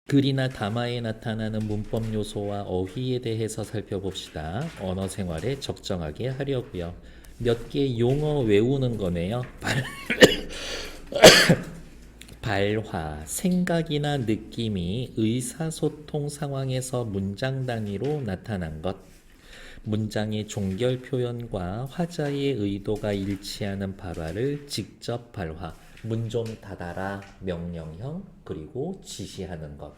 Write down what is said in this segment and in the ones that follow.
글이나 담화에 나타나는 문법 요소와 어휘에 대해서 살펴봅시다. 언어 생활에 적정하게 하려고요. 몇 개 용어 외우는 거네요. 발화, 생각이나 느낌이 의사소통 상황에서 문장 단위로 나타난 것. 문장의 종결 표현과 화자의 의도가 일치하는 발화를 직접 발화. 문 좀 닫아라 명령형 그리고 지시하는 것.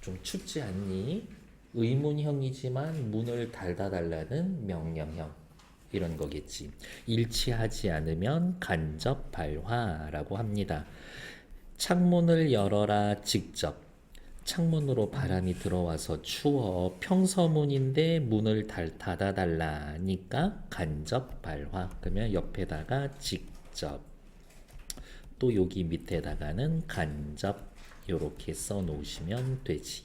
좀 춥지 않니? 의문형이지만 문을 닫아달라는 명령형. 이런 거겠지. 일치하지 않으면 간접 발화라고 합니다. 창문을 열어라 직접. 창문으로 바람이 들어와서 추워. 평서문인데 문을 닫아달라니까 간접 발화. 그러면 옆에다가 직접. 또 여기 밑에다가는 간접. 요렇게 써 놓으시면 되지.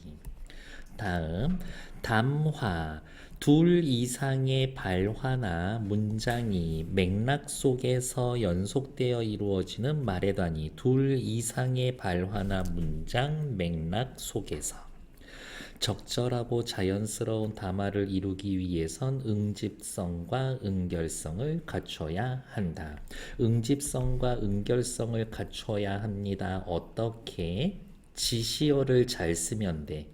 다음 담화. 둘 이상의 발화나 문장이 맥락 속에서 연속되어 이루어지는 말의 단위. 둘 이상의 발화나 문장 맥락 속에서. 적절하고 자연스러운 담화를 이루기 위해선 응집성과 응결성을 갖춰야 한다. 응집성과 응결성을 갖춰야 합니다. 어떻게? 지시어를 잘 쓰면 돼.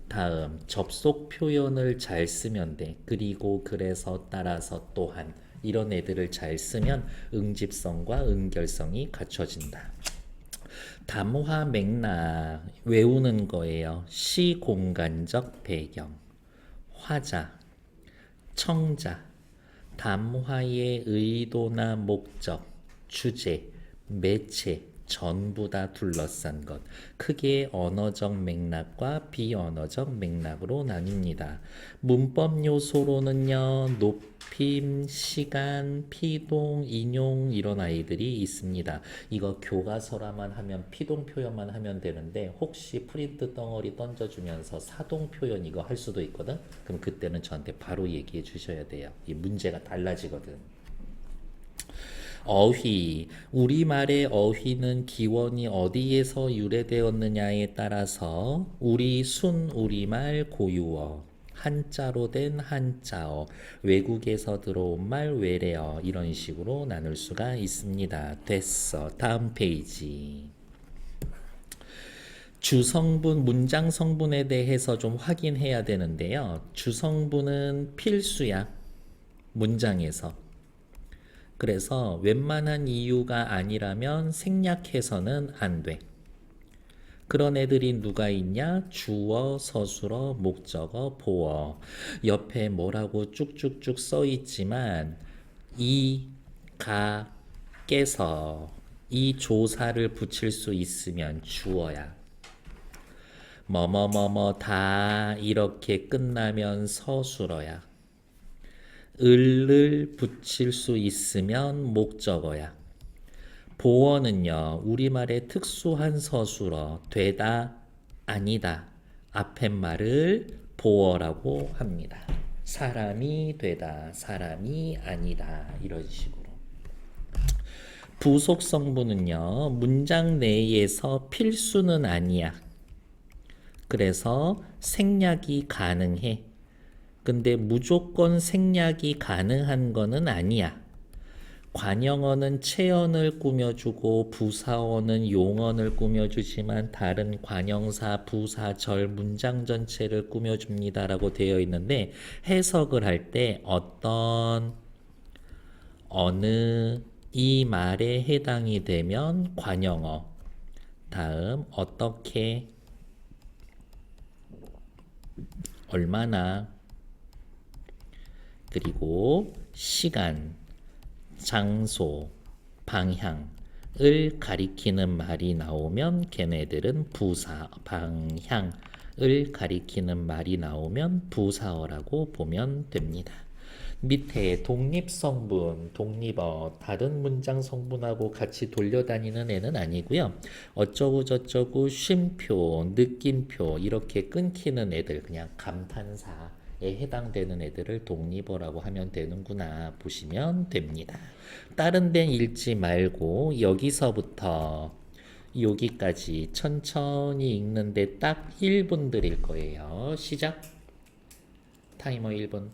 다음 접속 표현을 잘 쓰면 돼. 그리고 그래서 따라서 또한 이런 애들을 잘 쓰면 응집성과 응결성이 갖춰진다. 담화 맥락 외우는 거예요. 시공간적 배경, 화자, 청자, 담화의 의도나 목적, 주제, 매체, 전부 다 둘러싼 것. 크게 언어적 맥락과 비언어적 맥락으로 나뉩니다. 문법 요소로는요, 높임, 시간, 피동, 인용 이런 아이들이 있습니다. 이거 교과서라만 하면 피동 표현만 하면 되는데 혹시 프린트 덩어리 던져주면서 사동 표현 이거 할 수도 있거든. 그럼 그때는 저한테 바로 얘기해 주셔야 돼요. 이 문제가 달라지거든. 어휘. 우리말의 어휘는 기원이 어디에서 유래되었느냐에 따라서 우리 순 우리말 고유어, 한자로 된 한자어, 외국에서 들어온 말 외래어 이런 식으로 나눌 수가 있습니다. 됐어. 다음 페이지. 주성분, 문장 성분에 대해서 좀 확인해야 되는데요. 주성분은 필수야. 문장에서. 그래서 웬만한 이유가 아니라면 생략해서는 안 돼. 그런 애들이 누가 있냐? 주어, 서술어, 목적어, 보어. 옆에 뭐라고 쭉쭉쭉 써 있지만 이, 가, 깨서 이 조사를 붙일 수 있으면 주어야. 뭐뭐뭐뭐 다 이렇게 끝나면 서술어야. 을을 붙일 수 있으면 목적어야. 보어는요, 우리말의 특수한 서술어, 되다, 아니다. 앞에 말을 보어라고 합니다. 사람이 되다, 사람이 아니다. 이런 식으로. 부속 성분은요, 문장 내에서 필수는 아니야. 그래서 생략이 가능해. 근데 무조건 생략이 가능한 거는 아니야. 관형어는 체언을 꾸며주고 부사어는 용언을 꾸며주지만 다른 관형사, 부사, 절, 문장 전체를 꾸며줍니다라고 되어 있는데 해석을 할 때 어느 이 말에 해당이 되면 관형어. 다음 어떻게 얼마나 그리고 시간, 장소, 방향을 가리키는 말이 나오면 걔네들은 부사, 방향을 가리키는 말이 나오면 부사어라고 보면 됩니다. 밑에 독립성분, 독립어, 다른 문장 성분하고 같이 돌려다니는 애는 아니고요. 어쩌고 저쩌고 쉼표, 느낌표 이렇게 끊기는 애들 그냥 감탄사 에 해당되는 애들을 독립어라고 하면 되는구나 보시면 됩니다. 다른 데는 읽지 말고 여기서부터 여기까지 천천히 읽는데 딱 1분 드릴 거예요. 시작. 타이머 1분.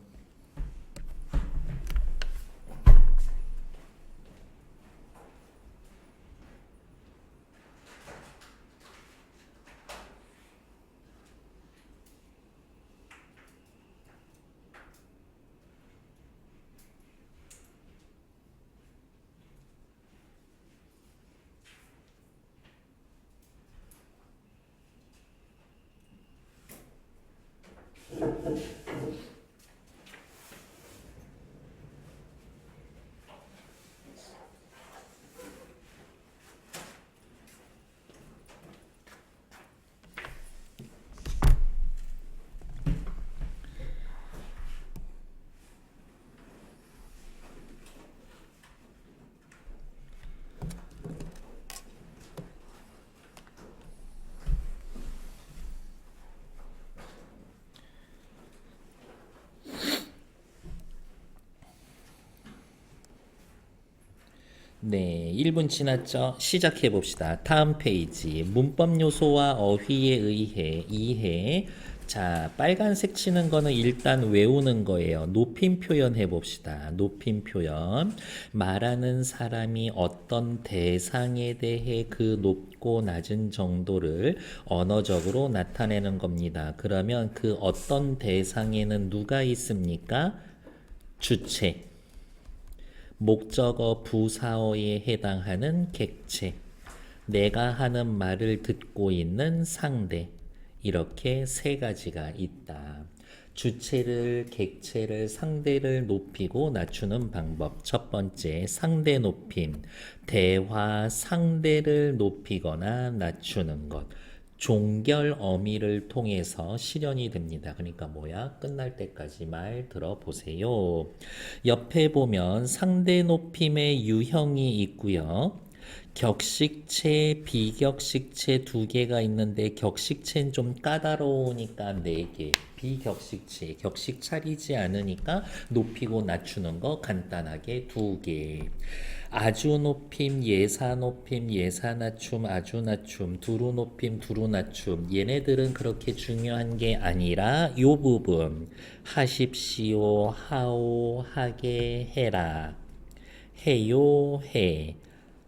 네, 1분 지났죠? 시작해 봅시다. 다음 페이지. 문법 요소와 어휘에 의해 이해. 자, 빨간색 치는 거는 일단 외우는 거예요. 높임 표현 해 봅시다. 높임 표현. 말하는 사람이 어떤 대상에 대해 그 높고 낮은 정도를 언어적으로 나타내는 겁니다. 그러면 그 어떤 대상에는 누가 있습니까? 주체. 목적어 부사어에 해당하는 객체, 내가 하는 말을 듣고 있는 상대, 이렇게 세 가지가 있다. 주체를, 객체를, 상대를 높이고 낮추는 방법. 첫 번째, 상대 높임. 대화 상대를 높이거나 낮추는 것. 종결 어미를 통해서 실현이 됩니다. 그러니까 뭐야? 끝날 때까지 말 들어보세요. 옆에 보면 상대 높임의 유형이 있고요. 격식체, 비격식체 두 개가 있는데 격식체는 좀 까다로우니까 4개. 비격식체, 격식 차리지 않으니까 높이고 낮추는 거 간단하게 2개. 아주 높임, 예사 높임, 예사 낮춤, 아주 낮춤, 두루 높임, 두루 낮춤. 얘네들은 그렇게 중요한 게 아니라 요 부분. 하십시오, 하오, 하게, 해라. 해요, 해.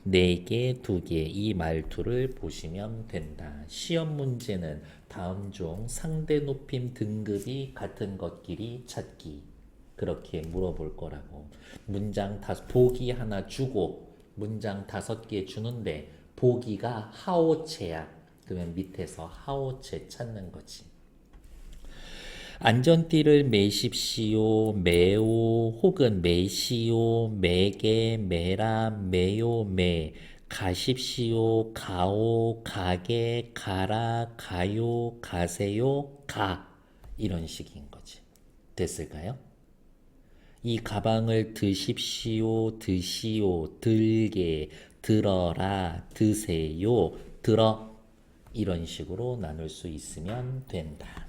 4개, 2개 이 말투를 보시면 된다. 시험 문제는 다음 중 상대 높임 등급이 같은 것끼리 찾기. 그렇게 물어볼 거라고. 문장 보기 하나 주고 문장 5개 주는데 보기가 하오체야. 그러면 밑에서 하오체 찾는 거지. 안전띠를 매십시오, 매오 혹은 매시오, 매게, 매라, 매요, 매. 가십시오, 가오, 가게, 가라, 가요, 가세요, 가. 이런 식인 거지. 됐을까요? 이 가방을 드십시오, 드시오, 들게, 들어라, 드세요, 들어. 이런 식으로 나눌 수 있으면 된다.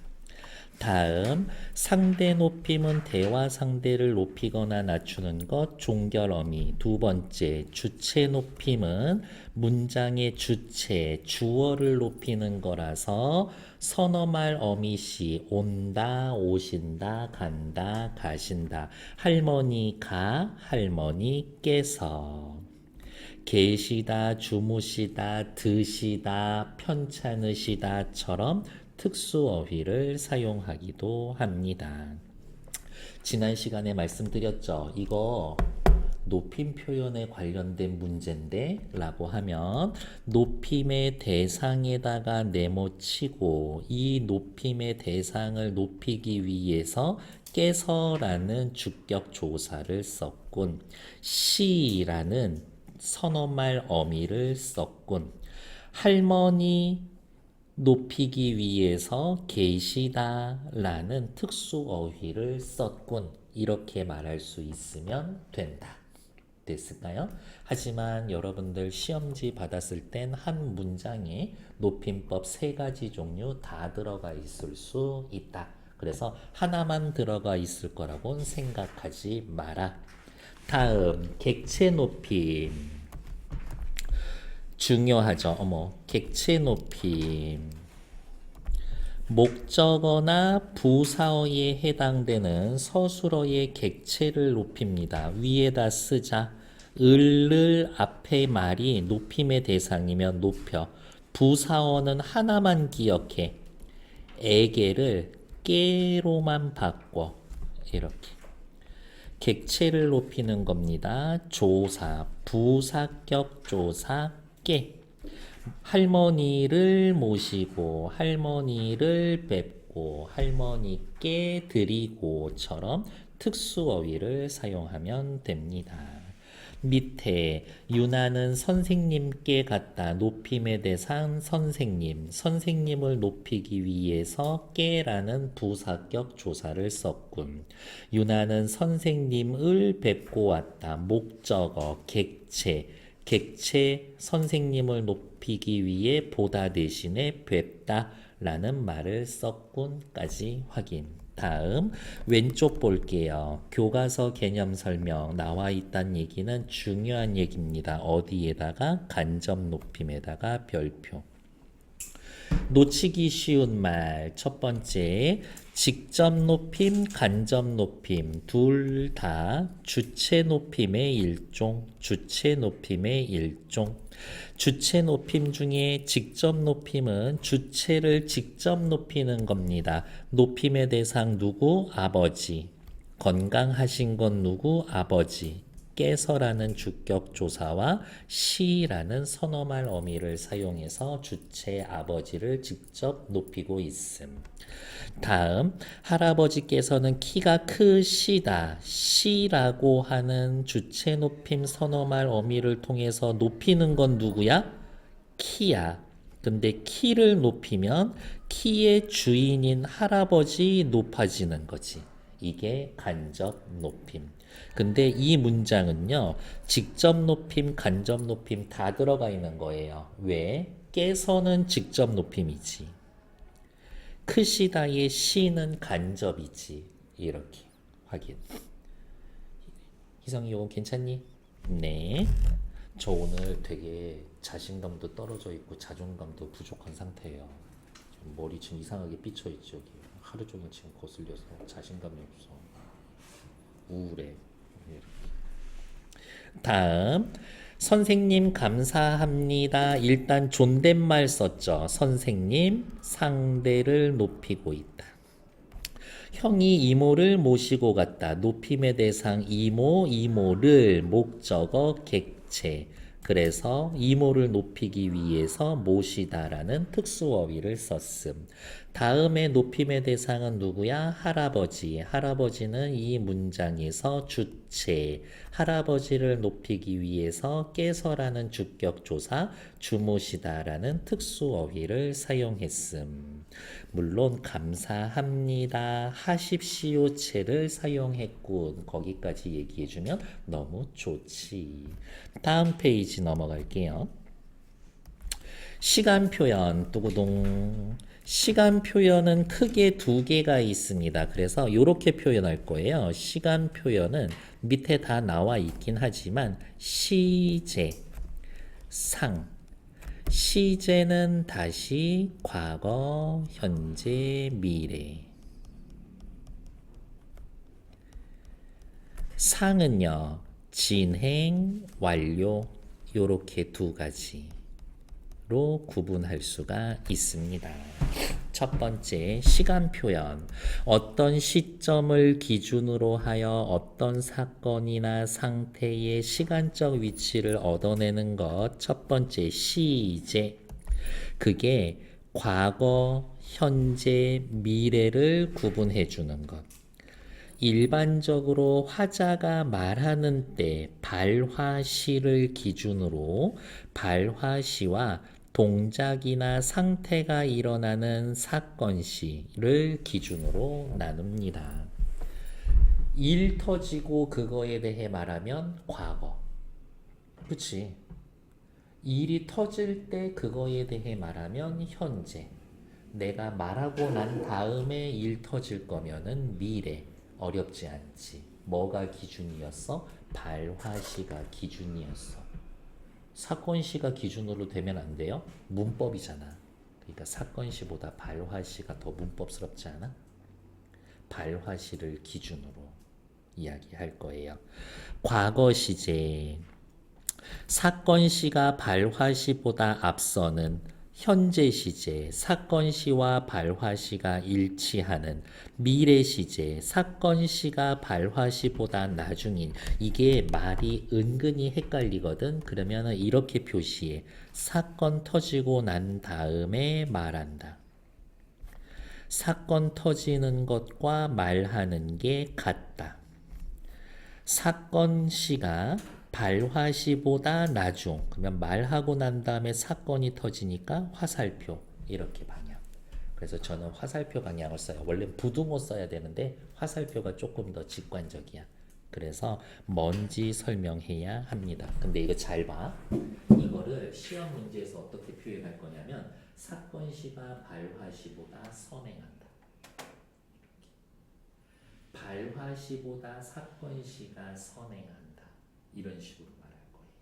다음, 상대 높임은 대화 상대를 높이거나 낮추는 것, 종결 어미. 두 번째, 주체 높임은 문장의 주체, 주어를 높이는 거라서 선어말 어미시, 온다, 오신다, 간다, 가신다. 할머니가, 할머니께서. 계시다, 주무시다, 드시다, 편찮으시다처럼 특수 어휘를 사용하기도 합니다. 지난 시간에 말씀드렸죠. 이거 높임 표현에 관련된 문제인데 라고 하면 높임의 대상에다가 네모치고 이 높임의 대상을 높이기 위해서 깨서라는 주격 조사를 썼군. 시라는 선어말 어미를 썼군. 할머니 높이기 위해서 계시다라는 특수 어휘를 썼군. 이렇게 말할 수 있으면 된다. 됐을까요? 하지만 여러분들 시험지 받았을 땐 한 문장에 높임법 3가지 종류 다 들어가 있을 수 있다. 그래서 하나만 들어가 있을 거라고는 생각하지 마라. 다음, 객체 높임. 중요하죠. 객체 높임. 목적어나 부사어에 해당되는 서술어의 객체를 높입니다. 위에다 쓰자. 을을 앞에 말이 높임의 대상이면 높여. 부사어는 하나만 기억해. 에게를 깨로만 바꿔. 이렇게. 객체를 높이는 겁니다. 조사, 부사격 조사, 깨. 할머니를 모시고 할머니를 뵙고 할머니께 드리고처럼 특수어휘를 사용하면 됩니다. 밑에 유나는 선생님께 갔다. 높임의 대상 선생님. 선생님을 높이기 위해서 깨라는 부사격 조사를 썼군. 유나는 선생님을 뵙고 왔다. 목적어 객체. 객체 선생님을 높이기 위해 보다 대신에 뵙다 라는 말을 썼군까지 확인. 다음 왼쪽 볼게요. 교과서 개념 설명 나와 있다는 얘기는 중요한 얘기입니다. 어디에다가 간접 높임에다가 별표. 놓치기 쉬운 말 첫 번째 직접 높임, 간접 높임 둘 다 주체 높임의 일종, 주체 높임의 일종. 주체 높임 중에 직접 높임은 주체를 직접 높이는 겁니다. 높임의 대상 누구? 아버지. 건강하신 건 누구? 아버지. 깨서라는 주격 조사와 시라는 선어말 어미를 사용해서 주체 아버지를 직접 높이고 있음. 다음 할아버지께서는 키가 크시다. 시라고 하는 주체 높임 선어말 어미를 통해서 높이는 건 누구야? 키야. 근데 키를 높이면 키의 주인인 할아버지 높아지는 거지. 이게 간접 높임. 근데 이 문장은요, 직접 높임, 간접 높임 다 들어가 있는 거예요. 왜? 깨서는 직접 높임이지. 크시다의 시는 간접이지. 이렇게 확인. 희성이 이거 괜찮니? 네. 저 오늘 되게 자신감도 떨어져 있고 자존감도 부족한 상태예요. 지금 머리 지금 이상하게 삐쳐 있죠. 여기. 하루 종일 지금 거슬려서 자신감이 없어. 우울해. 다음 선생님 감사합니다. 일단 존댓말 썼죠. 선생님 상대를 높이고 있다. 형이 이모를 모시고 갔다. 높임의 대상 이모, 이모를 목적어 객체. 그래서 이모를 높이기 위해서 모시다라는 특수어휘를 썼음. 다음에 높임의 대상은 누구야? 할아버지. 할아버지는 이 문장에서 주체. 할아버지를 높이기 위해서 깨서라는 주격조사, 주무시다라는 특수어휘를 사용했음. 물론 감사합니다, 하십시오체를 사용했군. 거기까지 얘기해주면 너무 좋지. 다음 페이지 넘어갈게요. 시간 표현 뚜구동. 시간 표현은 크게 두 개가 있습니다. 그래서 이렇게 표현할 거예요. 시간 표현은 밑에 다 나와 있긴 하지만 시제, 상. 시제는 다시 과거, 현재, 미래. 상은요, 진행, 완료. 요렇게 두 가지로 구분할 수가 있습니다. 첫 번째, 시간 표현. 어떤 시점을 기준으로 하여 어떤 사건이나 상태의 시간적 위치를 얻어내는 것. 첫 번째, 시제. 그게 과거, 현재, 미래를 구분해 주는 것. 일반적으로 화자가 말하는 때 발화시를 기준으로 발화시와 동작이나 상태가 일어나는 사건시를 기준으로 나눕니다. 일 터지고 그거에 대해 말하면 과거. 그치? 일이 터질 때 그거에 대해 말하면 현재. 내가 말하고 난 다음에 일 터질 거면은 미래. 어렵지 않지. 뭐가 기준이었어? 발화시가 기준이었어. 사건 시가 기준으로 되면 안 돼요? 문법이잖아. 그러니까 사건 시보다 발화 시가 더 문법스럽지 않아? 발화 시를 기준으로 이야기할 거예요. 과거 시제. 사건 시가 발화 시보다 앞서는 현재 시제, 사건 시와 발화 시가 일치하는 미래 시제, 사건 시가 발화 시보다 나중인. 이게 말이 은근히 헷갈리거든. 그러면 이렇게 표시해. 사건 터지고 난 다음에 말한다. 사건 터지는 것과 말하는 게 같다. 사건 시가 발화 시보다 나중. 그러면 말하고 난 다음에 사건이 터지니까 화살표. 이렇게 방향. 그래서 저는 화살표 방향을 써요. 원래 부등호 써야 되는데 화살표가 조금 더 직관적이야. 그래서 뭔지 설명해야 합니다. 근데 이거 잘 봐. 이거를 시험 문제에서 어떻게 표현할 거냐면 사건 시가 발화 시보다 선행한다. 발화 시보다 사건 시가 선행한다. 이런 식으로 말할 거예요.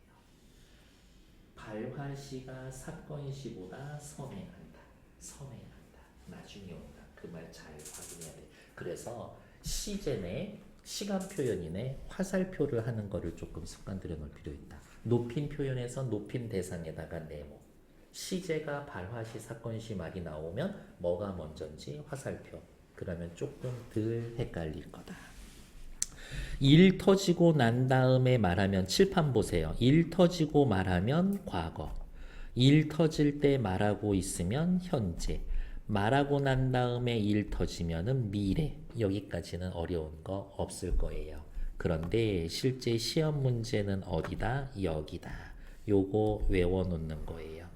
발화 시가 사건 시보다 선행한다. 선행한다. 나중에 온다. 그 말 잘 확인해야 돼. 그래서 시제내 시간 표현이네 화살표를 하는 거를 조금 습관 들여놓을 필요 있다. 높임 표현에서 높임 대상에다가 네모. 시제가 발화시 사건시 말이 나오면 뭐가 먼저인지 화살표. 그러면 조금 덜 헷갈릴 거다. 일 터지고 난 다음에 말하면 칠판 보세요. 일 터지고 말하면 과거. 일 터질 때 말하고 있으면 현재. 말하고 난 다음에 일 터지면은 미래. 여기까지는 어려운 거 없을 거예요. 그런데 실제 시험 문제는 어디다? 여기다. 요거 외워놓는 거예요.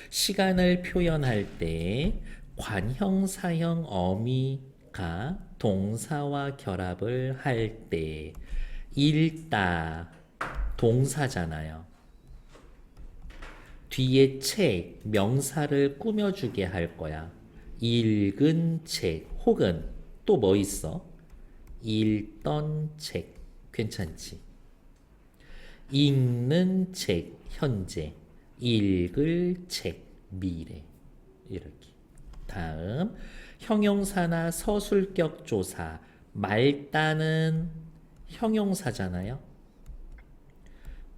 시간을 표현할 때 관형, 사형, 어미가 동사와 결합을 할 때 읽다 동사잖아요. 뒤에 책, 명사를 꾸며주게 할 거야. 읽은 책 혹은 또 뭐 있어? 읽던 책. 괜찮지? 읽는 책 현재, 읽을 책 미래. 이렇게. 다음 형용사나 서술격 조사. 말단은 형용사잖아요.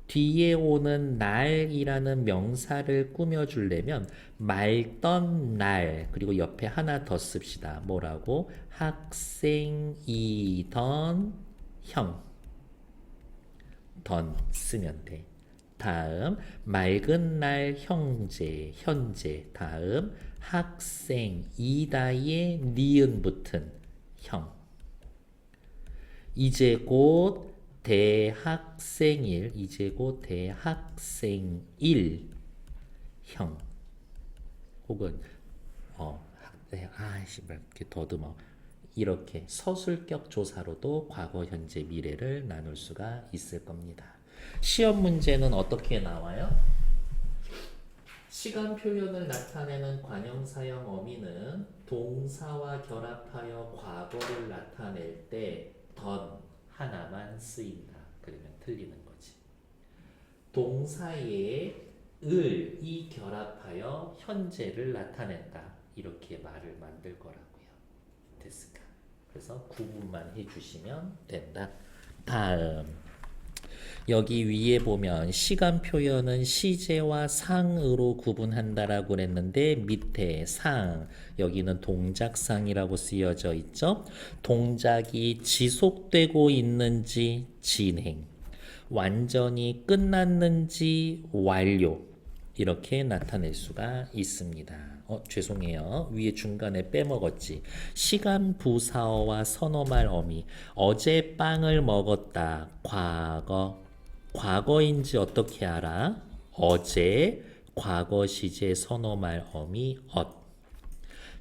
뒤에 오는 날이라는 명사를 꾸며주려면 말던 날 그리고 옆에 하나 더 씁시다. 뭐라고? 학생이던 형. 던 쓰면 돼. 다음 맑은 날 형제 현재. 다음 학생이다에 니은 붙은 형. 이제 곧 대학생일. 이제 곧 대학생일 형. 혹은 이렇게 더듬어. 이렇게 서술격 조사로도 과거, 현재, 미래를 나눌 수가 있을 겁니다. 시험 문제는 어떻게 나와요? 시간 표현을 나타내는 관형, 사형, 어미는 동사와 결합하여 과거를 나타낼 때 던 하나만 쓰인다. 그러면 틀리는 거지. 동사에 을이 결합하여 현재를 나타낸다. 이렇게 말을 만들 거라고요. 됐을까? 그래서 구분만 해주시면 된다. 다음 여기 위에 보면 시간 표현은 시제와 상으로 구분한다라고 그랬는데 밑에 상, 여기는 동작상이라고 쓰여져 있죠. 동작이 지속되고 있는지 진행, 완전히 끝났는지 완료, 이렇게 나타낼 수가 있습니다. 죄송해요. 위에 중간에 빼먹었지. 시간 부사어와 선어말 어미. 어제 빵을 먹었다. 과거. 과거인지 어떻게 알아? 어제. 과거 시제 선어말 어미 엇.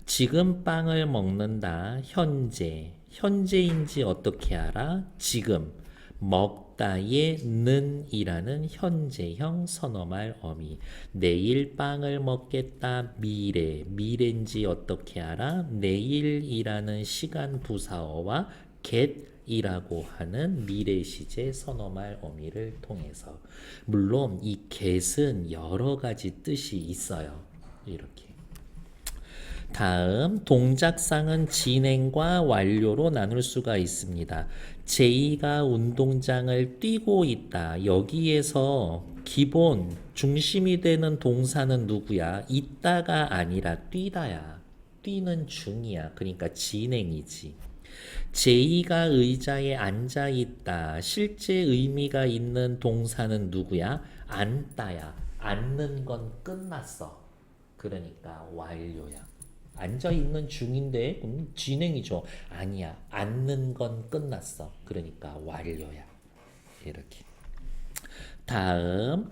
지금 빵을 먹는다. 현재. 현재인지 어떻게 알아? 지금. 먹다의 는이라는 현재형 선어말 어미. 내일 빵을 먹겠다. 미래. 미래인지 어떻게 알아? 내일이라는 시간 부사어와 get 이라고 하는 미래 시제 선어말 어미를 통해서. 물론 이 get은 여러 가지 뜻이 있어요. 이렇게. 다음 동작상은 진행과 완료로 나눌 수가 있습니다. 제이가 운동장을 뛰고 있다. 여기에서 기본 중심이 되는 동사는 누구야? 있다가 아니라 뛰다야. 뛰는 중이야. 그러니까 진행이지. 제이가 의자에 앉아 있다. 실제 의미가 있는 동사는 누구야? 앉다야. 앉는 건 끝났어. 그러니까 완료야. 앉아 있는 중인데 진행이죠. 아니야. 앉는 건 끝났어. 그러니까 완료야. 이렇게. 다음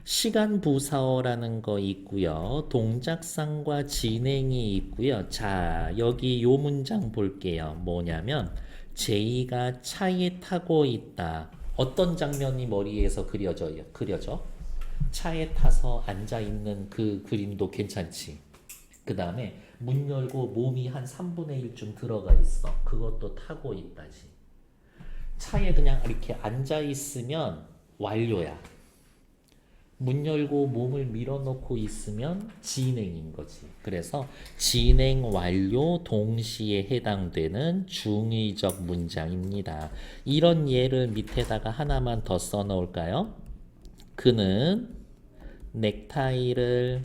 시간 부사어라는 거 있고요. 동작상과 진행이 있고요. 자, 여기 요 문장 볼게요. 뭐냐면 제이가 차에 타고 있다. 어떤 장면이 머리에서 그려져? 차에 타서 앉아 있는 그 그림도 괜찮지. 그 다음에 문 열고 몸이 한 3분의 1쯤 들어가 있어. 그것도 타고 있다지. 차에 그냥 이렇게 앉아 있으면 완료야. 문 열고 몸을 밀어넣고 있으면 진행인 거지. 그래서 진행 완료 동시에 해당되는 중의적 문장입니다. 이런 예를 밑에다가 하나만 더 써놓을까요? 그는 넥타이를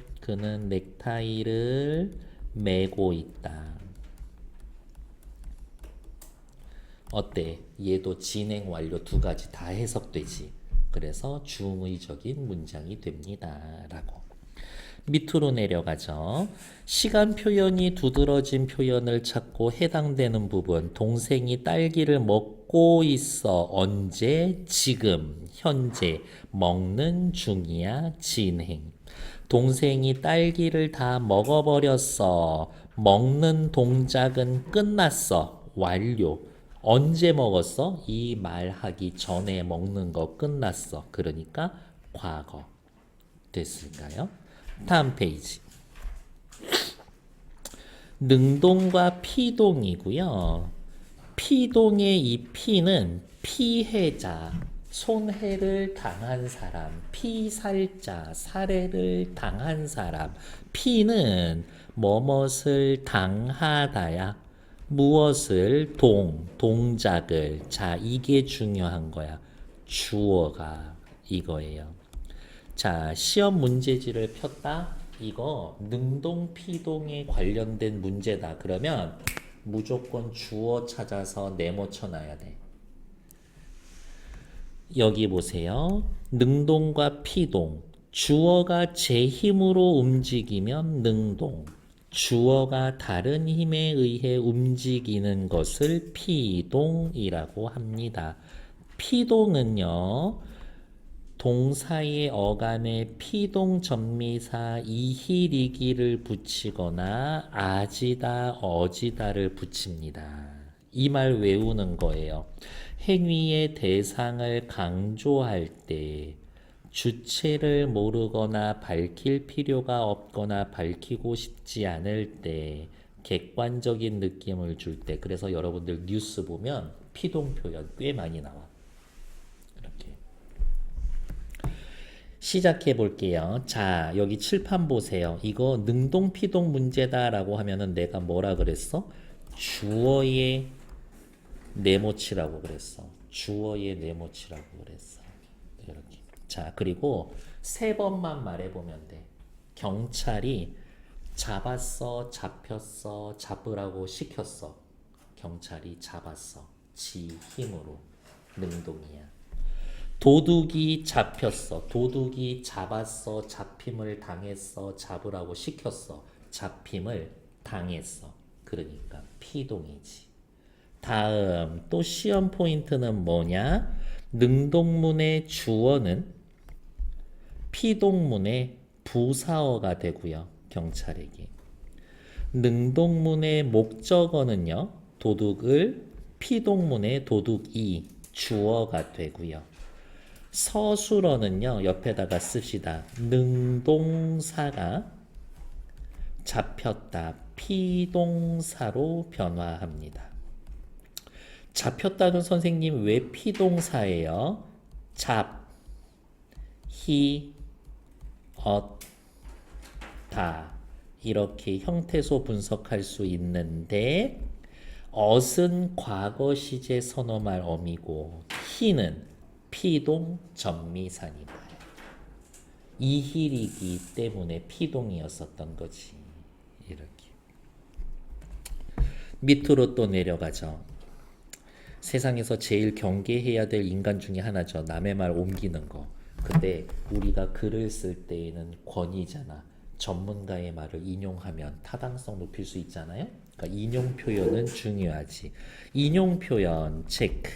메고 있다. 어때? 얘도 진행 완료 두 가지 다 해석되지. 그래서 중의적인 문장이 됩니다. 라고. 밑으로 내려가죠. 시간 표현이 두드러진 표현을 찾고 해당되는 부분. 동생이 딸기를 먹고 있어. 언제? 지금. 현재. 먹는 중이야. 진행. 동생이 딸기를 다 먹어버렸어. 먹는 동작은 끝났어. 완료. 언제 먹었어? 이 말하기 전에 먹는 거 끝났어. 그러니까 과거. 됐을까요? 다음 페이지. 능동과 피동이고요. 피동의 이 피는 피해자, 손해를 당한 사람, 피살자, 살해를 당한 사람. 피는 뭐뭇을 당하다야. 무엇을 동작을. 자, 이게 중요한 거야. 주어가 이거예요. 자, 시험 문제지를 폈다. 이거 능동 피동에 관련된 문제다. 그러면 무조건 주어 찾아서 네모 쳐놔야 돼. 여기 보세요. 능동과 피동. 주어가 제 힘으로 움직이면 능동. 주어가 다른 힘에 의해 움직이는 것을 피동이라고 합니다. 피동은요, 동사의 어간에 피동 전미사 이히리기를 붙이거나 아지다, 어지다를 붙입니다. 이 말 외우는 거예요. 행위의 대상을 강조할 때 주체를 모르거나 밝힐 필요가 없거나 밝히고 싶지 않을 때 객관적인 느낌을 줄 때. 그래서 여러분들 뉴스 보면 피동 표현 꽤 많이 나와. 이렇게 시작해 볼게요. 자, 여기 칠판 보세요. 이거 능동 피동 문제다라고 하면은 내가 뭐라 그랬어? 주어의 네모치라고 그랬어. 주어의 네모치라고 그랬어. 이렇게. 자, 그리고 세 번만 말해보면 돼. 경찰이 잡았어, 잡혔어, 잡으라고 시켰어. 경찰이 잡았어. 지 힘으로. 능동이야. 도둑이 잡혔어. 도둑이 잡았어. 잡힘을 당했어. 잡으라고 시켰어. 잡힘을 당했어. 그러니까 피동이지. 다음 또 시험 포인트는 뭐냐? 능동문의 주어는 피동문의 부사어가 되고요. 경찰에게. 능동문의 목적어는요. 도둑을 피동문의 도둑이 주어가 되고요. 서술어는요. 옆에다가 씁시다. 능동사가 잡혔다. 피동사로 변화합니다. 잡혔다는 선생님 왜 피동사예요? 잡, 히, 다 이렇게 형태소 분석할 수 있는데 엇은 과거 시제 선어말 어미고 히는 피동 전미사니까요. 이힐이기 때문에 피동이었었던 거지. 이렇게 밑으로 또 내려가죠. 세상에서 제일 경계해야 될 인간 중에 하나죠. 남의 말 옮기는 거. 근데 우리가 글을 쓸 때에는 권위잖아. 전문가의 말을 인용하면 타당성 높일 수 있잖아요. 그러니까 인용 표현은 중요하지. 인용 표현 체크.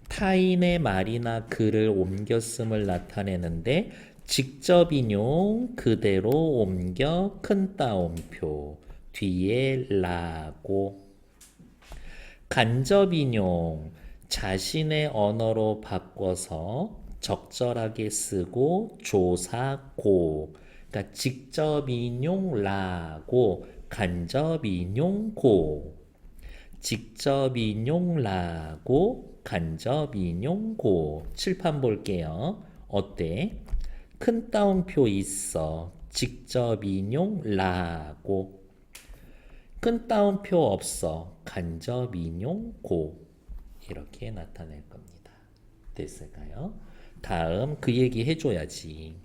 타인의 말이나 글을 옮겼음을 나타내는데 직접 인용 그대로 옮겨 큰 따옴표 뒤에 라고. 간접 인용 자신의 언어로 바꿔서 적절하게 쓰고 조사고. 그러니까 직접 인용 라고 간접 인용 고. 직접 인용 라고 간접 인용 고. 칠판 볼게요. 어때? 큰 따옴표 있어. 직접 인용 라고. 큰 따옴표 없어. 간접 인용 고. 이렇게 나타낼 겁니다. 됐을까요? 다음 그 얘기 해줘야지.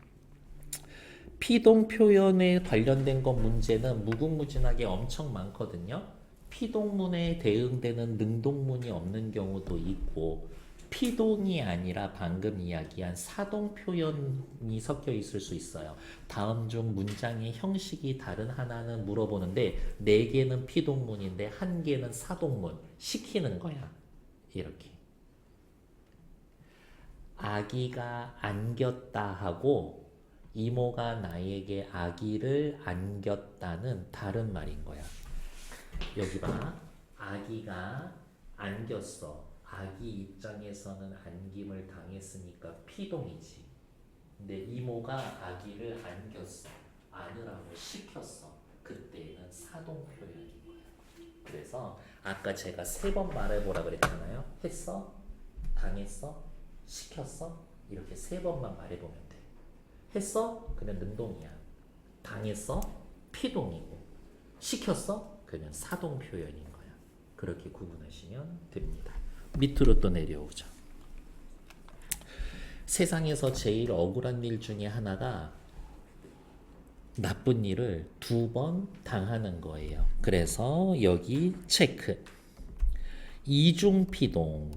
피동 표현에 관련된 것 문제는 무궁무진하게 엄청 많거든요. 피동문에 대응되는 능동문이 없는 경우도 있고 피동이 아니라 방금 이야기한 사동 표현이 섞여 있을 수 있어요. 다음 중 문장의 형식이 다른 하나는 물어보는데 4개는 피동문인데 1개는 사동문. 시키는 거야. 이렇게. 아기가 안겼다 하고 이모가 나에게 아기를 안겼다는 다른 말인 거야. 여기 봐. 아기가 안겼어. 아기 입장에서는 안김을 당했으니까 피동이지. 근데 이모가 아기를 안겼어. 안으라고 시켰어. 그때는 사동 표현인 거야. 그래서 아까 제가 3번 말해보라 그랬잖아요. 했어? 당했어? 시켰어? 이렇게 3번만 말해보면 돼. 했어? 그러면 능동이야. 당했어? 피동이고. 시켰어? 그러면 사동 표현인 거야. 그렇게 구분하시면 됩니다. 밑으로 또 내려오죠. 세상에서 제일 억울한 일 중에 하나가 나쁜 일을 2번 당하는 거예요. 그래서 여기 체크. 이중피동.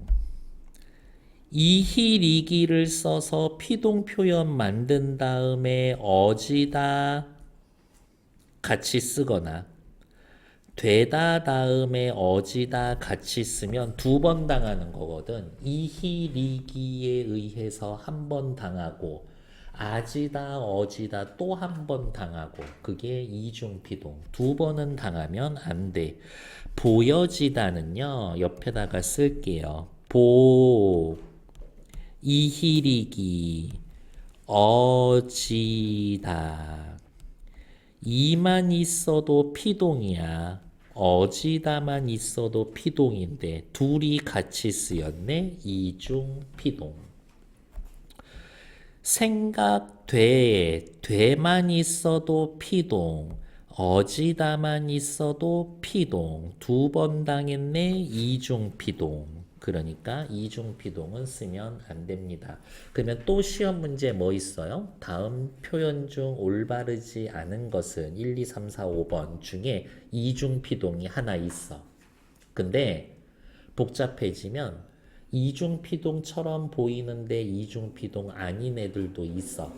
이희리기를 써서 피동 표현 만든 다음에 어지다 같이 쓰거나 되다 다음에 어지다 같이 쓰면 2번 당하는 거거든. 이희리기에 의해서 1번 당하고 아지다 어지다 또 1번 당하고 그게 이중피동. 2번은 당하면 안 돼. 보여지다는요. 옆에다가 쓸게요. 이희리기 어지다. 이만 있어도 피동이야. 어지다만 있어도 피동인데 둘이 같이 쓰였네. 이중 피동. 돼만 있어도 피동. 어지다만 있어도 피동. 2번 당했네. 이중 피동. 그러니까 이중 피동은 쓰면 안 됩니다. 그러면 또 시험 문제 뭐 있어요? 다음 표현 중 올바르지 않은 것은 1, 2, 3, 4, 5번 중에 이중 피동이 하나 있어. 근데 복잡해지면 이중 피동처럼 보이는데 이중 피동 아닌 애들도 있어.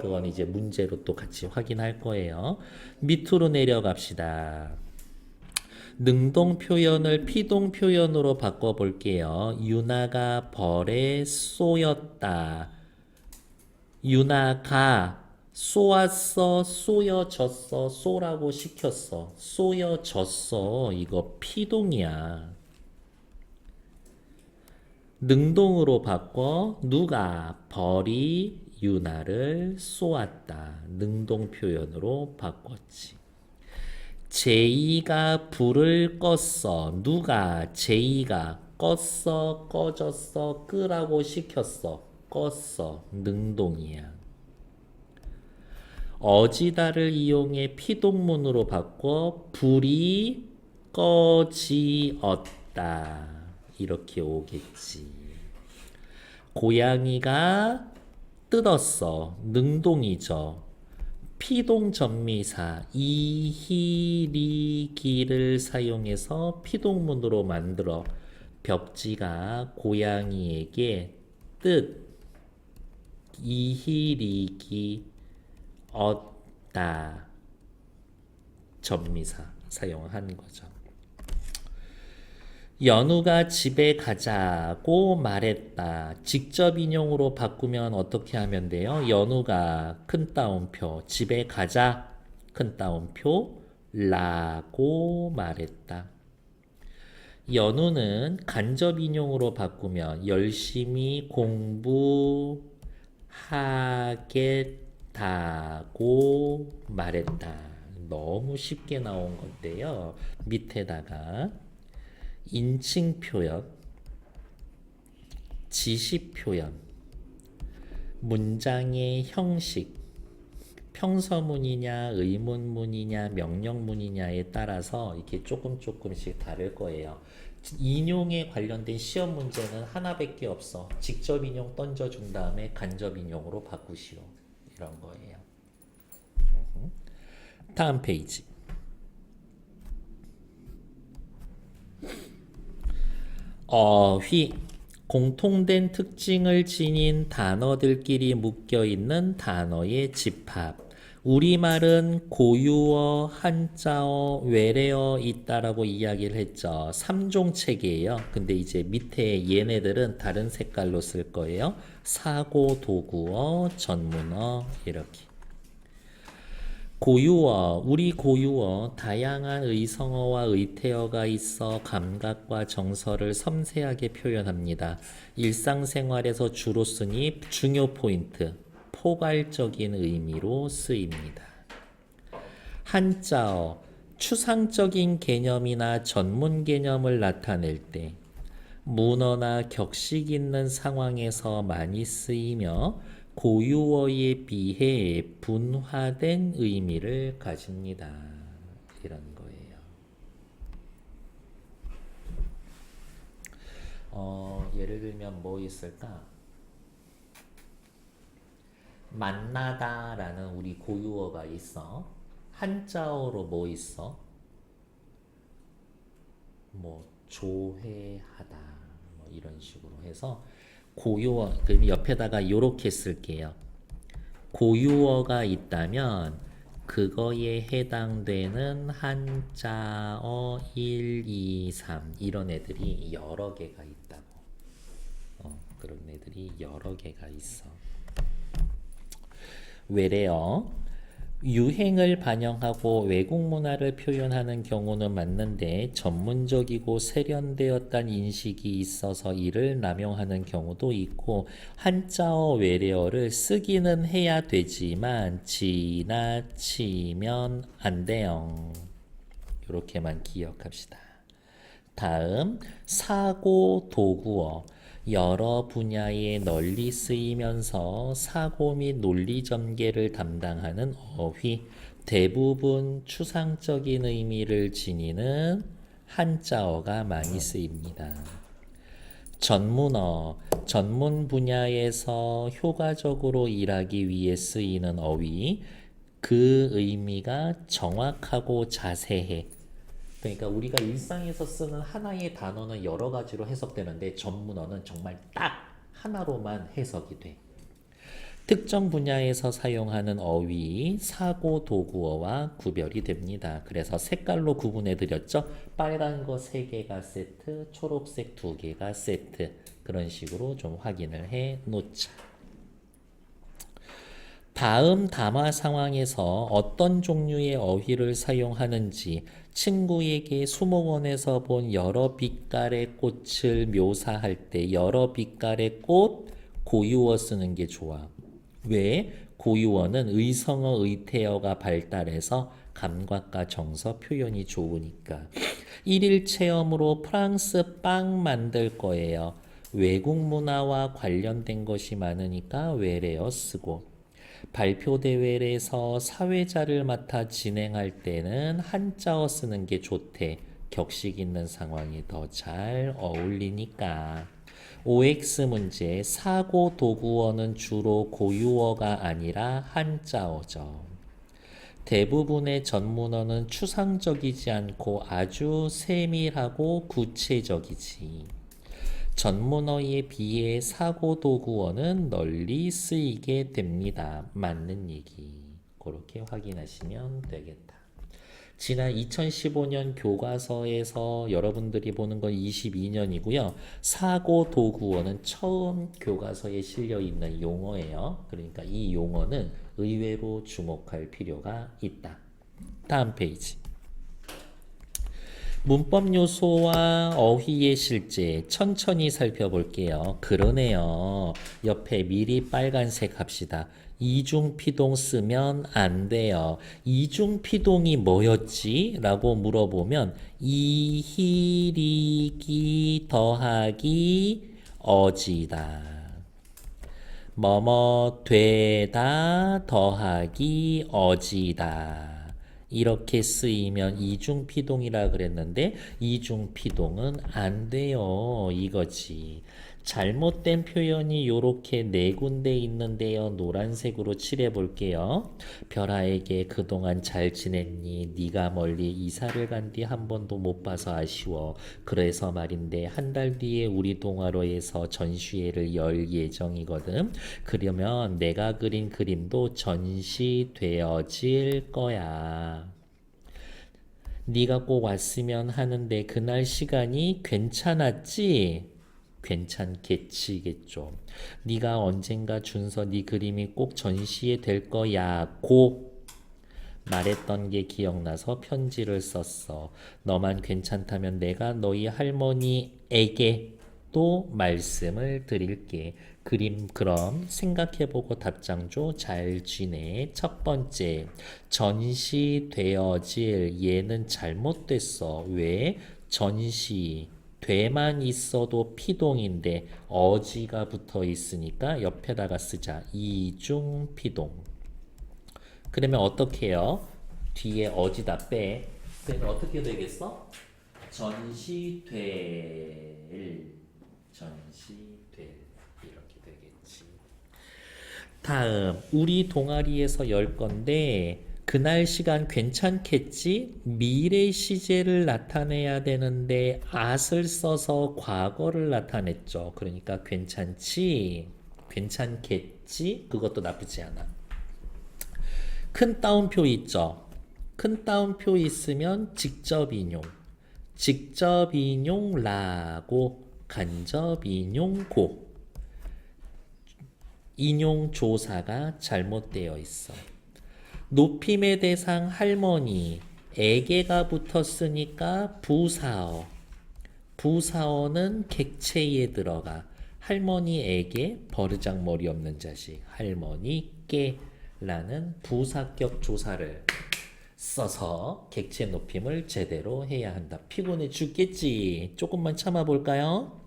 그건 이제 문제로 또 같이 확인할 거예요. 밑으로 내려갑시다. 능동 표현을 피동 표현으로 바꿔볼게요. 유나가 벌에 쏘였다. 유나가 쏘았어, 쏘여졌어, 쏘라고 시켰어. 쏘여졌어. 이거 피동이야. 능동으로 바꿔 누가 벌이 유나를 쏘았다. 능동 표현으로 바꿨지. 제이가 불을 껐어. 누가 제이가 껐어, 꺼졌어, 끄라고 시켰어. 껐어. 능동이야. 어지다를 이용해 피동문으로 바꿔 불이 꺼지었다. 이렇게 오겠지. 고양이가 뜯었어. 능동이죠. 피동전미사 이히리기를 사용해서 피동문으로 만들어 벽지가 고양이에게 뜻 이히리기 얻다 전미사 사용한 거죠. 연우가 집에 가자고 말했다. 직접 인용으로 바꾸면 어떻게 하면 돼요? 연우가 큰 따옴표 집에 가자 큰 따옴표 라고 말했다. 연우는 간접 인용으로 바꾸면 열심히 공부하겠다고 말했다. 너무 쉽게 나온 건데요. 밑에다가 인칭 표현, 지시 표현, 문장의 형식, 평서문이냐, 의문문이냐, 명령문이냐에 따라서 이렇게 조금씩 다를 거예요. 인용에 관련된 시험 문제는 하나밖에 없어. 직접 인용 던져준 다음에 간접 인용으로 바꾸시오. 이런 거예요. 다음 페이지. 어휘. 공통된 특징을 지닌 단어들끼리 묶여있는 단어의 집합. 우리말은 고유어, 한자어, 외래어 있다라고 이야기를 했죠. 3종 체계예요. 근데 이제 밑에 얘네들은 다른 색깔로 쓸 거예요. 사고, 도구어, 전문어 이렇게. 고유어, 우리 고유어, 다양한 의성어와 의태어가 있어 감각과 정서를 섬세하게 표현합니다. 일상생활에서 주로 쓰니 중요 포인트, 포괄적인 의미로 쓰입니다. 한자어, 추상적인 개념이나 전문 개념을 나타낼 때 문어나 격식 있는 상황에서 많이 쓰이며 고유어에 비해 분화된 의미를 가집니다. 이런 거예요. 예를 들면 뭐 있을까? 만나다라는 우리 고유어가 있어. 한자어로 뭐 있어? 뭐 조회하다 뭐 이런 식으로 해서 고유어, 그럼 옆에다가 요렇게 쓸게요. 고유어가 있다면 그거에 해당되는 한자어 1, 2, 3 이런 애들이 여러 개가 있다고. 그런 애들이 여러 개가 있어. 외래어, 유행을 반영하고 외국 문화를 표현하는 경우는 맞는데 전문적이고 세련되었다는 인식이 있어서 이를 남용하는 경우도 있고 한자어 외래어를 쓰기는 해야 되지만 지나치면 안 돼요. 이렇게만 기억합시다. 다음 사고 도구어, 여러 분야에 널리 쓰이면서 사고 및 논리 전개를 담당하는 어휘, 대부분 추상적인 의미를 지니는 한자어가 많이 쓰입니다. 전문어, 전문 분야에서 효과적으로 일하기 위해 쓰이는 어휘, 그 의미가 정확하고 자세해. 그러니까 우리가 일상에서 쓰는 하나의 단어는 여러 가지로 해석되는데 전문어는 정말 딱 하나로만 해석이 돼. 특정 분야에서 사용하는 어휘, 사고 도구어와 구별이 됩니다. 그래서 색깔로 구분해 드렸죠. 빨간 거 3개가 세트, 초록색 2개가 세트. 그런 식으로 좀 확인을 해 놓자. 다음 담화 상황에서 어떤 종류의 어휘를 사용하는지 친구에게 수목원에서 본 여러 빛깔의 꽃을 묘사할 때 여러 빛깔의 꽃 고유어 쓰는 게 좋아. 왜? 고유어는 의성어, 의태어가 발달해서 감각과 정서 표현이 좋으니까. 1일 체험으로 프랑스 빵 만들 거예요. 외국 문화와 관련된 것이 많으니까 외래어 쓰고, 발표 대회에서 사회자를 맡아 진행할 때는 한자어 쓰는 게 좋대. 격식 있는 상황이 더 잘 어울리니까. OX 문제, 사고 도구어는 주로 고유어가 아니라 한자어죠. 대부분의 전문어는 추상적이지 않고 아주 세밀하고 구체적이지. 전문어에 비해 사고도구어는 널리 쓰이게 됩니다. 맞는 얘기. 그렇게 확인하시면 되겠다. 지난 2015년 교과서에서 여러분들이 보는 건 22년이고요. 사고도구어는 처음 교과서에 실려 있는 용어예요. 그러니까 이 용어는 의외로 주목할 필요가 있다. 다음 페이지. 문법 요소와 어휘의 실제 천천히 살펴볼게요. 그러네요. 옆에 미리 빨간색 합시다. 이중피동 쓰면 안 돼요. 이중피동이 뭐였지? 라고 물어보면 이히리기 더하기 어지다. 뭐뭐 되다 더하기 어지다. 이렇게 쓰이면 이중피동이라 그랬는데 이중피동은 안 돼요. 이거지. 잘못된 표현이 요렇게 네 군데 있는데요. 노란색으로 칠해 볼게요. 별아에게 그동안 잘 지냈니? 네가 멀리 이사를 간 뒤 한 번도 못 봐서 아쉬워. 그래서 말인데 한 달 뒤에 우리 동아로에서 전시회를 열 예정이거든. 그러면 내가 그린 그림도 전시되어질 거야. 네가 꼭 왔으면 하는데 그날 시간이 괜찮았지? 괜찮겠지겠죠. 네가 언젠가 준서 네 그림이 꼭 전시에 될 거야. 고 말했던 게 기억나서 편지를 썼어. 너만 괜찮다면 내가 너희 할머니에게 또 말씀을 드릴게. 그림 그럼 생각해보고 답장 줘. 잘 지내. 첫 번째, 전시되어질 얘는 잘못됐어. 왜? 전시 되만 있어도 피동인데 어지가 붙어 있으니까 옆에다가 쓰자. 이중피동. 그러면 어떻게 해요? 뒤에 어지다 빼. 그러면 어떻게 되겠어? 전시될 이렇게 되겠지. 다음 우리 동아리에서 열 건데 그날 시간 괜찮겠지? 미래 시제를 나타내야 되는데 at을 써서 과거를 나타냈죠. 그러니까 괜찮지? 괜찮겠지? 그것도 나쁘지 않아. 큰 따옴표 있죠? 큰 따옴표 있으면 직접 인용. 직접 인용라고 간접 인용고. 인용 조사가 잘못되어 있어. 높임의 대상 할머니, 에게가 붙었으니까 부사어. 부사어는 객체에 들어가. 할머니에게 버르장머리 없는 자식, 할머니께 라는 부사격 조사를 써서 객체 높임을 제대로 해야 한다. 피곤해 죽겠지. 조금만 참아볼까요?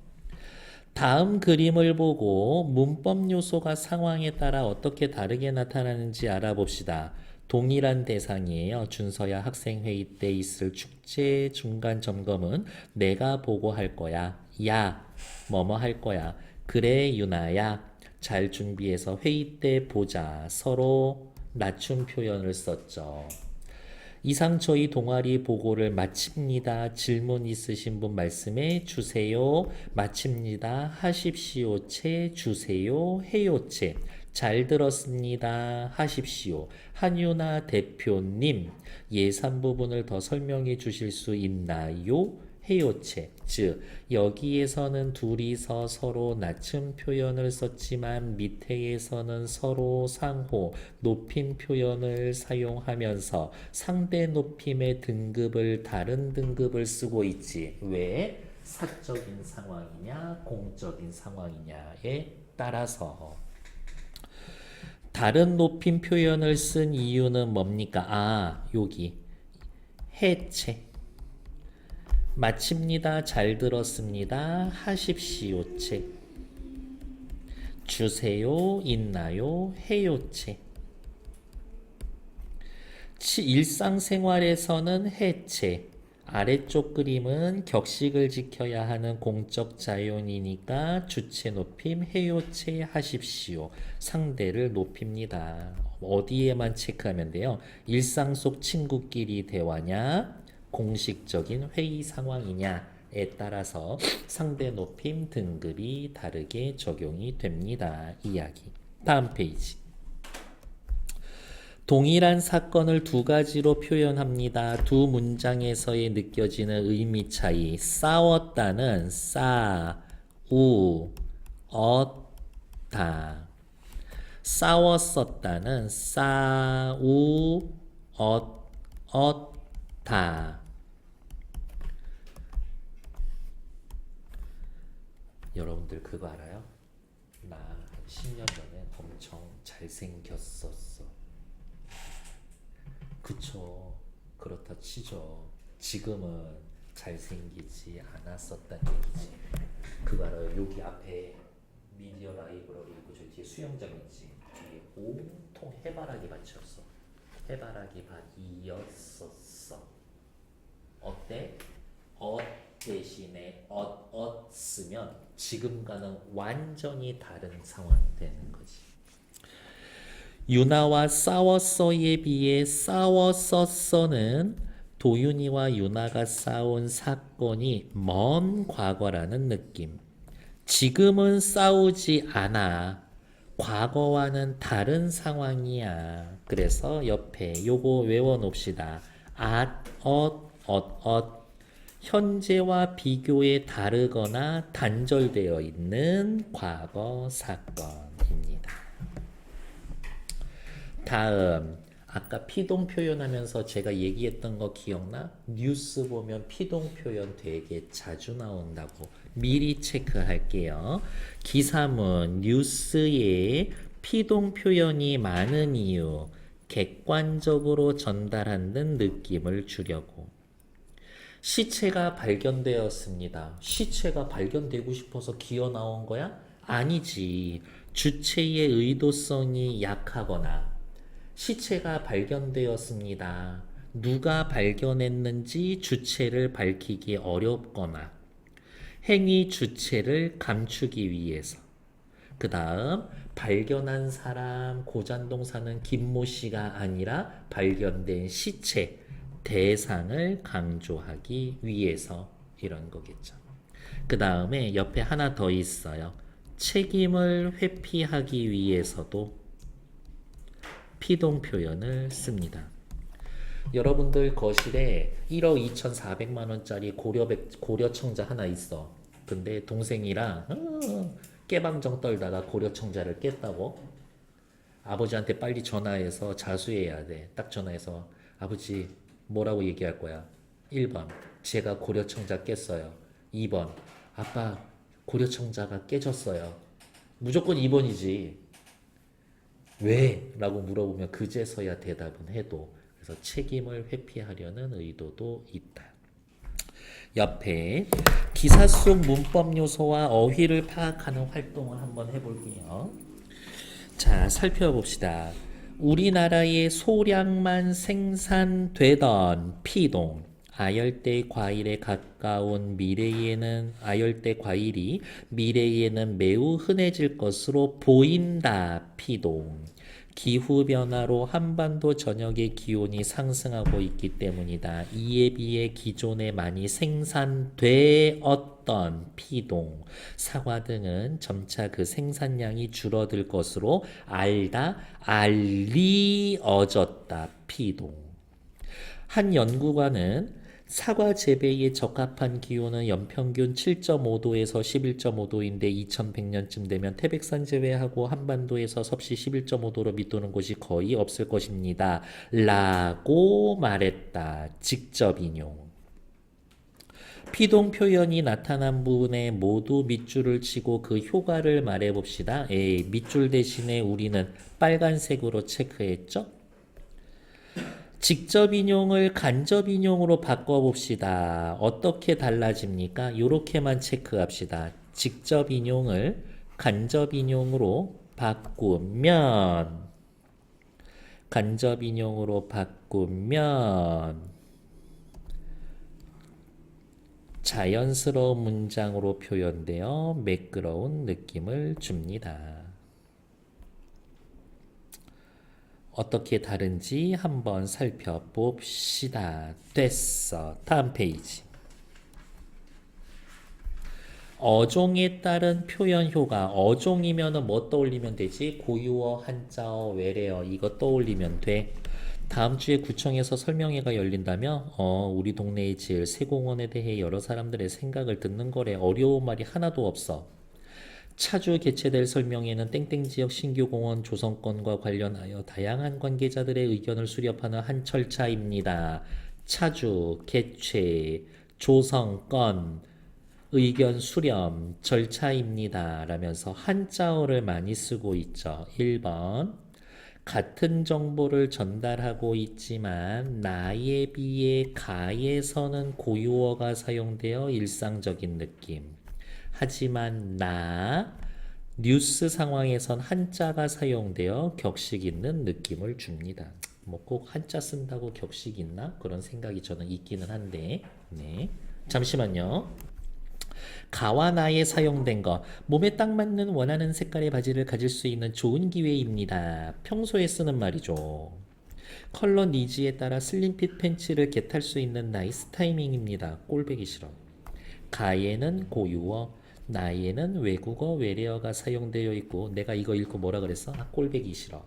다음 그림을 보고 문법 요소가 상황에 따라 어떻게 다르게 나타나는지 알아봅시다. 동일한 대상이에요. 준서야 학생회의 때 있을 축제 중간 점검은 내가 보고 할 거야. 야, 뭐뭐 할 거야. 그래, 유나야. 잘 준비해서 회의 때 보자. 서로 낮춤 표현을 썼죠. 이상 저희 동아리 보고를 마칩니다. 질문 있으신 분 말씀해 주세요. 마칩니다. 하십시오. 채 주세요. 해요. 채. 잘 들었습니다. 하십시오. 한유나 대표님, 예산 부분을 더 설명해 주실 수 있나요? 해요체. 즉 여기에서는 둘이서 서로 낮춤 표현을 썼지만 밑에에서는 서로 상호 높임 표현을 사용하면서 상대 높임의 등급을 다른 등급을 쓰고 있지. 왜? 사적인 상황이냐 공적인 상황이냐에 따라서. 다른 높임 표현을 쓴 이유는 뭡니까? 아, 여기 해체. 마칩니다. 잘 들었습니다. 하십시오체. 주세요. 있나요? 해요체. 일상생활에서는 해체. 아래쪽 그림은 격식을 지켜야 하는 공적 자연이니까 주체 높임 해요체 하십시오. 상대를 높입니다. 어디에만 체크하면 돼요? 일상 속 친구끼리 대화냐? 공식적인 회의 상황이냐에 따라서 상대 높임 등급이 다르게 적용이 됩니다. 이야기. 다음 페이지. 동일한 사건을 두 가지로 표현합니다. 두 문장에서의 느껴지는 의미 차이. 싸웠다는 싸우었다. 싸웠었다는 싸우었다. 여러분들 그거 알아요? 나 10년 전에 엄청 잘생겼었어. 그쵸. 그렇다 치죠. 지금은 잘생기지 않았었다는 얘기지. 그거 알아요? 여기 앞에 미디어 라이브러리 있고 저 뒤에 수영장 있지. 뒤에 온통 해바라기 밭이었어. 해바라기 밭이었었어. 어때? 대신에 쓰면 지금과는 완전히 다른 상황이 되는 거지. 유나와 싸웠어에 비해 싸웠었어는 도윤이와 유나가 싸운 사건이 먼 과거라는 느낌. 지금은 싸우지 않아. 과거와는 다른 상황이야. 그래서 옆에 요거 외워놓읍시다. 현재와 비교에 다르거나 단절되어 있는 과거 사건입니다. 다음, 아까 피동 표현하면서 제가 얘기했던 거 기억나? 뉴스 보면 피동 표현 되게 자주 나온다고. 미리 체크할게요. 기사문, 뉴스에 피동 표현이 많은 이유, 객관적으로 전달하는 느낌을 주려고. 시체가 발견되었습니다. 시체가 발견되고 싶어서 기어 나온 거야? 아니지. 주체의 의도성이 약하거나 시체가 발견되었습니다. 누가 발견했는지 주체를 밝히기 어렵거나 행위 주체를 감추기 위해서. 그 다음 발견한 사람 고잔동 사는 김모 씨가 아니라 발견된 시체 대상을 강조하기 위해서 이런 거겠죠. 그 다음에 옆에 하나 더 있어요. 책임을 회피하기 위해서도 피동 표현을 씁니다. 여러분들 거실에 1억 2,400만 원짜리 고려청자 하나 있어. 근데 동생이랑 깨방정 떨다가 고려청자를 깼다고? 아버지한테 빨리 전화해서 자수해야 돼. 딱 전화해서 아버지 뭐라고 얘기할 거야? 1번 제가 고려청자 깼어요. 2번 아빠 고려청자가 깨졌어요. 무조건 2번이지. 왜? 라고 물어보면 그제서야 대답은 해도. 그래서 책임을 회피하려는 의도도 있다. 옆에 기사 속 문법 요소와 어휘를 파악하는 활동을 한번 해볼게요. 자, 살펴봅시다. 우리나라에 소량만 생산되던 피동, 아열대 과일에 가까운 미래에는 아열대 과일이 미래에는 매우 흔해질 것으로 보인다. 피동. 기후변화로 한반도 전역의 기온이 상승하고 있기 때문이다. 이에 비해 기존에 많이 생산되었던 피동, 사과 등은 점차 그 생산량이 줄어들 것으로 알리어졌다. 피동. 한 연구관은 사과 재배에 적합한 기온은 연평균 7.5도에서 11.5도인데 2100년쯤 되면 태백산 제외하고 한반도에서 섭씨 11.5도로 밑도는 곳이 거의 없을 것입니다. 라고 말했다. 직접 인용. 피동 표현이 나타난 부분에 모두 밑줄을 치고 그 효과를 말해 봅시다. 밑줄 대신에 우리는 빨간색으로 체크했죠? 직접 인용을 간접 인용으로 바꿔봅시다. 어떻게 달라집니까? 이렇게만 체크합시다. 직접 인용을 간접 인용으로 바꾸면 자연스러운 문장으로 표현되어 매끄러운 느낌을 줍니다. 어떻게 다른지 한번 살펴봅시다. 됐어. 다음 페이지. 어종에 따른 표현 효과. 어종이면은 뭐 떠올리면 되지? 고유어, 한자어, 외래어 이거 떠올리면 돼. 다음 주에 구청에서 설명회가 열린다며? 우리 동네에 지을 새 공원에 대해 여러 사람들의 생각을 듣는 거래. 어려운 말이 하나도 없어. 차주 개최될 설명회는 땡땡 지역 신규 공원 조성권과 관련하여 다양한 관계자들의 의견을 수렴하는 한 절차입니다. 차주, 개최, 조성권, 의견 수렴, 절차입니다. 라면서 한자어를 많이 쓰고 있죠. 1번. 같은 정보를 전달하고 있지만 나에 비해 가에서는 고유어가 사용되어 일상적인 느낌. 하지만 뉴스 상황에선 한자가 사용되어 격식 있는 느낌을 줍니다. 뭐 꼭 한자 쓴다고 격식 있나? 그런 생각이 저는 있기는 한데. 네. 잠시만요. 가와 나에 사용된 거. 몸에 딱 맞는 원하는 색깔의 바지를 가질 수 있는 좋은 기회입니다. 평소에 쓰는 말이죠. 컬러 니즈에 따라 슬림핏 팬츠를 겟할 수 있는 나이스 타이밍입니다. 꼴배기 싫어. 가에는 고유어, 나에는 외국어, 외래어가 사용되어 있고 내가 이거 읽고 뭐라 그랬어? 꼴배기 싫어.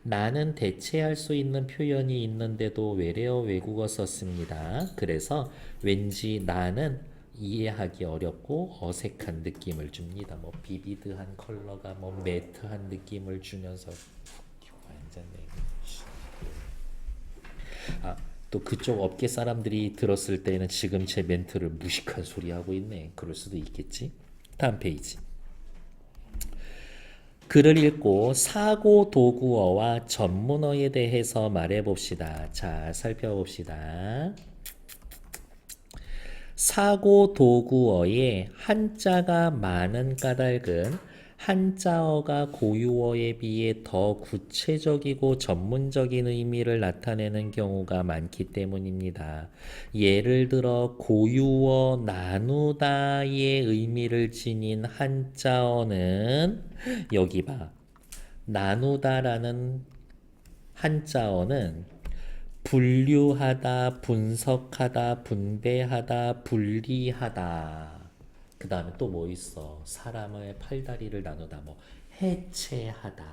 나는 대체할 수 있는 표현이 있는데도 외래어, 외국어 썼습니다. 그래서 왠지 나는 이해하기 어렵고 어색한 느낌을 줍니다. 뭐 비비드한 컬러가 뭐 매트한 느낌을 주면서 완전 또 그쪽 업계 사람들이 들었을 때는 지금 제 멘트를 무식한 소리 하고 있네. 그럴 수도 있겠지. 다음 페이지. 글을 읽고 사고 도구어와 전문어에 대해서 말해봅시다. 자, 살펴봅시다. 사고 도구어에 한자가 많은 까닭은 한자어가 고유어에 비해 더 구체적이고 전문적인 의미를 나타내는 경우가 많기 때문입니다. 예를 들어 고유어 나누다의 의미를 지닌 한자어는 여기 봐. 나누다라는 한자어는 분류하다, 분석하다, 분배하다, 분리하다. 그 다음에 또 뭐 있어? 사람의 팔다리를 나누다, 뭐 해체하다.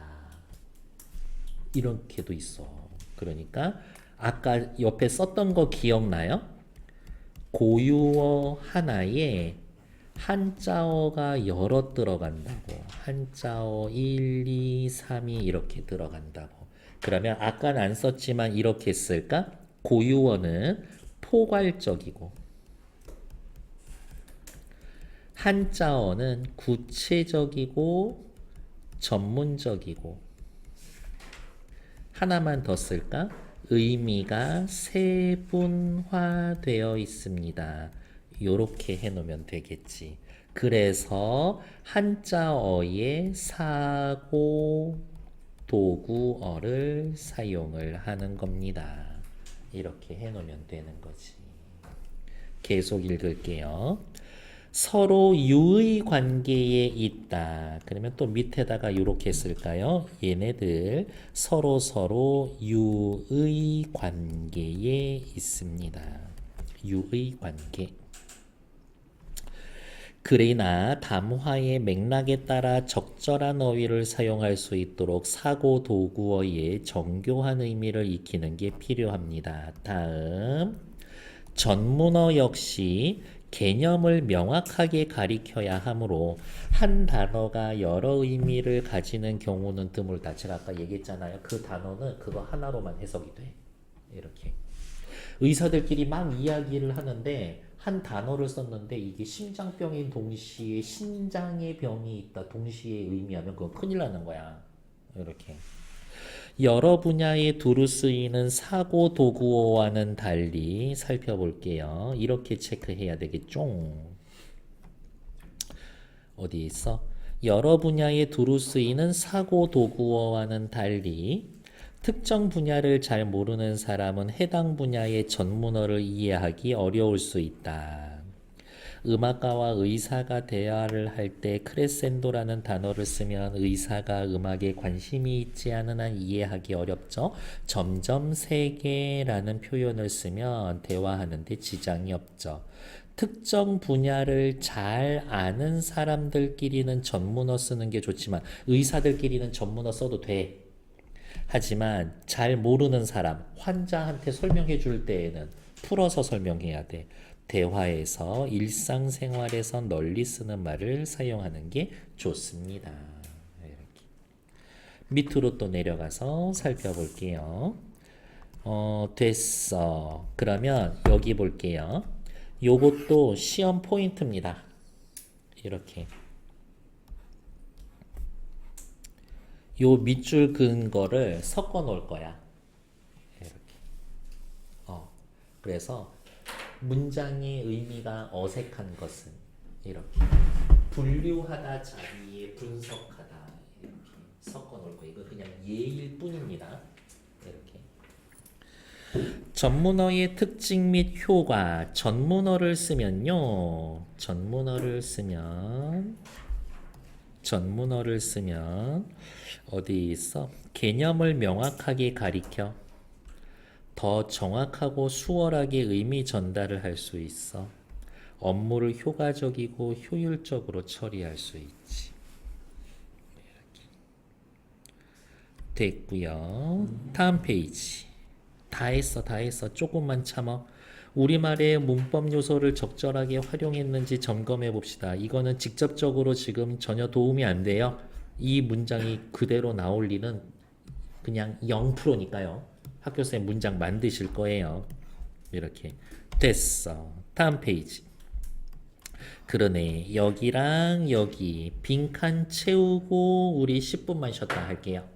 이렇게도 있어. 그러니까 아까 옆에 썼던 거 기억나요? 고유어 하나에 한자어가 여러 들어간다고. 한자어 1, 2, 3이 이렇게 들어간다고. 그러면 아까는 안 썼지만 이렇게 쓸까? 고유어는 포괄적이고 한자어는 구체적이고 전문적이고 하나만 더 쓸까? 의미가 세분화되어 있습니다. 요렇게 해놓으면 되겠지. 그래서 한자어의 사고 도구어를 사용을 하는 겁니다. 이렇게 해놓으면 되는 거지. 계속 읽을게요. 서로 유의 관계에 있다. 그러면 또 밑에다가 이렇게 쓸까요? 얘네들 서로 유의 관계에 있습니다. 유의 관계. 글이나 담화의 맥락에 따라 적절한 어휘를 사용할 수 있도록 사고 도구어의 정교한 의미를 익히는 게 필요합니다. 다음, 전문어 역시 개념을 명확하게 가리켜야 하므로 한 단어가 여러 의미를 가지는 경우는 드물다. 제가 아까 얘기했잖아요. 그 단어는 그거 하나로만 해석이 돼. 이렇게. 의사들끼리 막 이야기를 하는데 한 단어를 썼는데 이게 심장병인 동시에 신장의 병이 있다 동시에 의미하면 그건 큰일 나는 거야. 이렇게. 여러 분야에 두루 쓰이는 사고 도구어와는 달리 살펴볼게요. 이렇게 체크해야 되겠죠. 어디 있어? 여러 분야에 두루 쓰이는 사고 도구어와는 달리 특정 분야를 잘 모르는 사람은 해당 분야의 전문어를 이해하기 어려울 수 있다. 음악가와 의사가 대화를 할 때 크레센도라는 단어를 쓰면 의사가 음악에 관심이 있지 않은 한 이해하기 어렵죠. 점점 세게라는 표현을 쓰면 대화하는데 지장이 없죠. 특정 분야를 잘 아는 사람들끼리는 전문어 쓰는 게 좋지만 의사들끼리는 전문어 써도 돼. 하지만 잘 모르는 사람, 환자한테 설명해 줄 때에는 풀어서 설명해야 돼. 대화에서 일상생활에서 널리 쓰는 말을 사용하는 게 좋습니다. 이렇게. 밑으로 또 내려가서 살펴볼게요. 됐어. 그러면 여기 볼게요. 요것도 시험 포인트입니다. 이렇게. 요 밑줄 그은 거를 섞어 놓을 거야. 이렇게. 그래서 문장의 의미가 어색한 것은 이렇게 분류하다 자리에 분석하다 이렇게 섞어 놓을 거예요. 이거 그냥 예일 뿐입니다. 이렇게. 전문어의 특징 및 효과. 전문어를 쓰면요. 전문어를 쓰면 어디 있어? 개념을 명확하게 가리켜 더 정확하고 수월하게 의미 전달을 할 수 있어. 업무를 효과적이고 효율적으로 처리할 수 있지. 이렇게. 됐고요. 다음 페이지. 다 했어. 조금만 참아. 우리말의 문법 요소를 적절하게 활용했는지 점검해 봅시다. 이거는 직접적으로 지금 전혀 도움이 안 돼요. 이 문장이 그대로 나올 리는 그냥 0%니까요. 학교쌤 문장 만드실 거예요. 이렇게. 됐어. 다음 페이지. 그러네. 여기랑 여기 빈칸 채우고 우리 10분만 쉬었다 할게요.